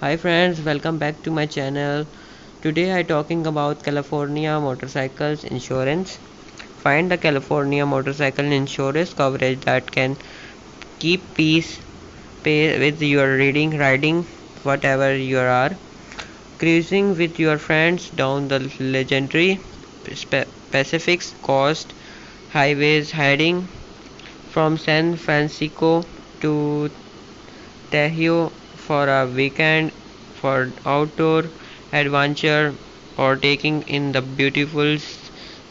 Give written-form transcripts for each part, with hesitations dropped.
Hi friends, welcome back to my channel. Today I talking about California motorcycles insurance. Find the California motorcycle insurance coverage that can keep pace with your riding, whatever you are. Cruising with your friends down the legendary Pacific coast highways heading from San Francisco to Tahoe for a weekend for outdoor adventure or taking in the beautiful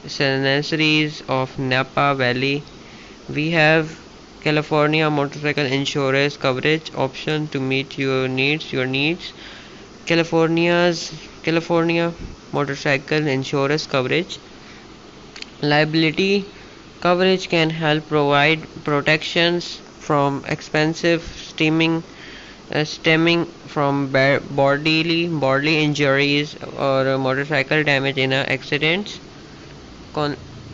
sceneries of Napa Valley. We have California motorcycle insurance coverage option to meet your needs. California motorcycle insurance coverage. Liability coverage can help provide protections from expensive stemming from bodily injuries or motorcycle damage in accidents.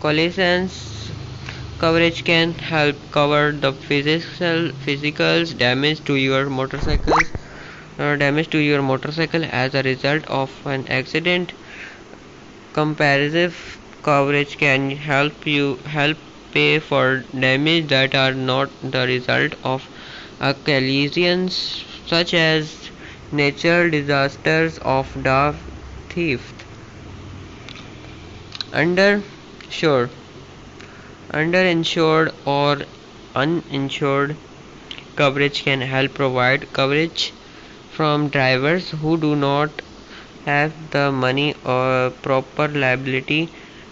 Collisions coverage can help cover the physical damage to your motorcycle as a result of an accident. Comparative coverage can help pay for damage that are not the result of a collision, such as natural disasters of the theft. Under sure Underinsured or uninsured coverage can help provide coverage from drivers who do not have the money or proper liability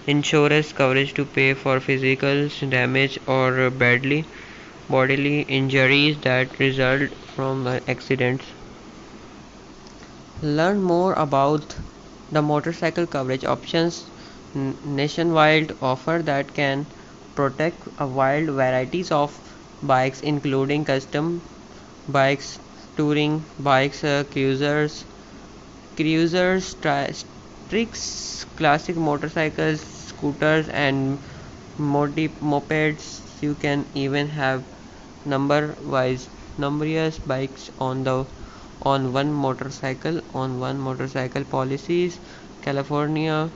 insurance coverage to pay for physical damage or bodily injuries that result from accidents. Learn more about the motorcycle coverage options nationwide offer that can protect a wide varieties of bikes including custom bikes, touring bikes, cruisers, tricks, classic motorcycles, scooters, and mopeds. You can even have numerous bikes on one motorcycle policies. California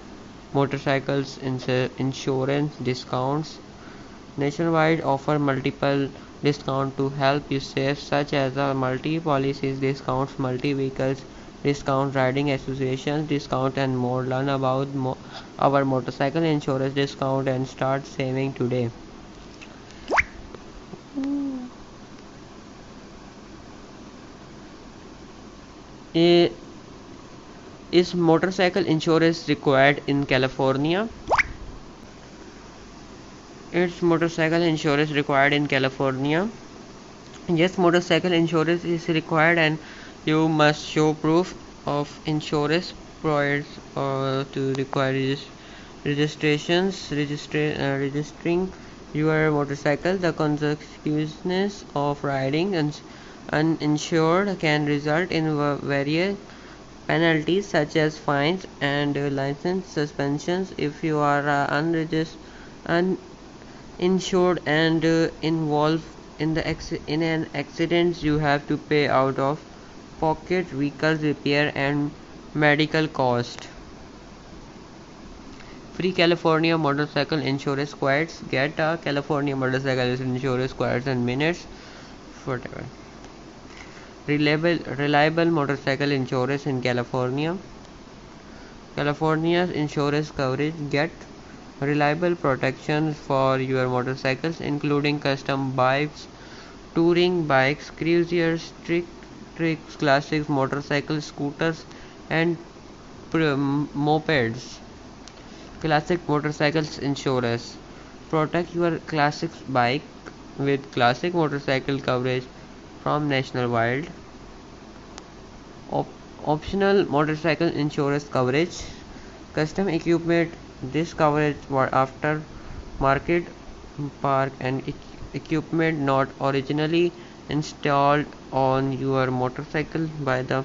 motorcycles insurance discounts nationwide offer multiple discounts to help you save, such as multi policies discounts, multi vehicles discount, riding associations discount, and more. Learn about our motorcycle insurance discount and start saving today. I- Is motorcycle insurance required in California? Is motorcycle insurance required in California? Yes, motorcycle insurance is required, and you must show proof of insurance prior to require registering your motorcycle. The consequences of riding uninsured can result in various penalties such as fines and license suspensions. If you are uninsured and involved in an accident, you have to pay out of pocket vehicle repair and medical cost. Free California motorcycle insurance quotes. Get a California motorcycle insurance quotes in minutes. Whatever. Reliable motorcycle insurance in California. California's insurance coverage. Get reliable protection for your motorcycles, including custom bikes, touring bikes, cruisers, tricks, classic motorcycles, scooters, and mopeds. Classic motorcycles insurance. Protect your classic bike with classic motorcycle coverage from National Wild. Optional motorcycle insurance coverage. Custom equipment. This coverage for after market park and equipment not originally installed on your motorcycle by the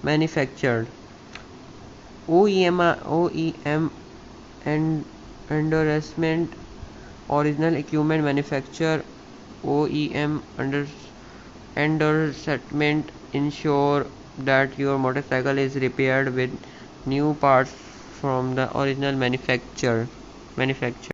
manufacturer. OEM and endorsement. Original equipment manufacturer OEM endorsement ensure that your motorcycle is repaired with new parts from the original manufacturer.